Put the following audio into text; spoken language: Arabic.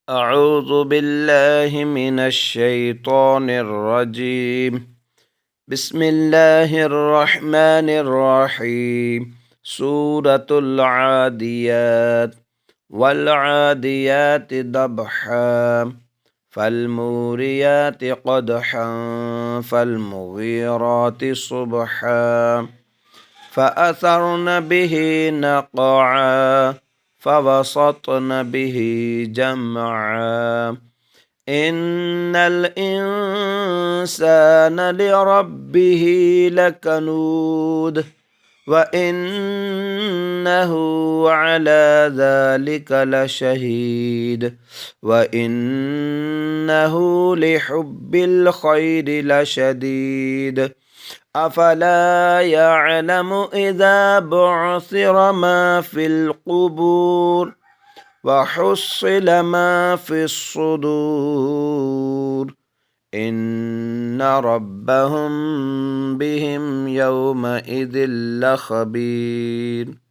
أعوذ بالله من الشيطان الرجيم. بسم الله الرحمن الرحيم. سورة العاديات. والعاديات ضبحا فالموريات قدحا فالمغيرات صبحا فأثرن به نقعا فوسطن به جمعا إن الإنسان لربه لكنود وإنه على ذلك لشهيد وإنه لحب الخير لشديد أفلا يعلم إذا بعثر ما في القبور وحصل ما في الصدور إن ربهم بهم يومئذ لخبير.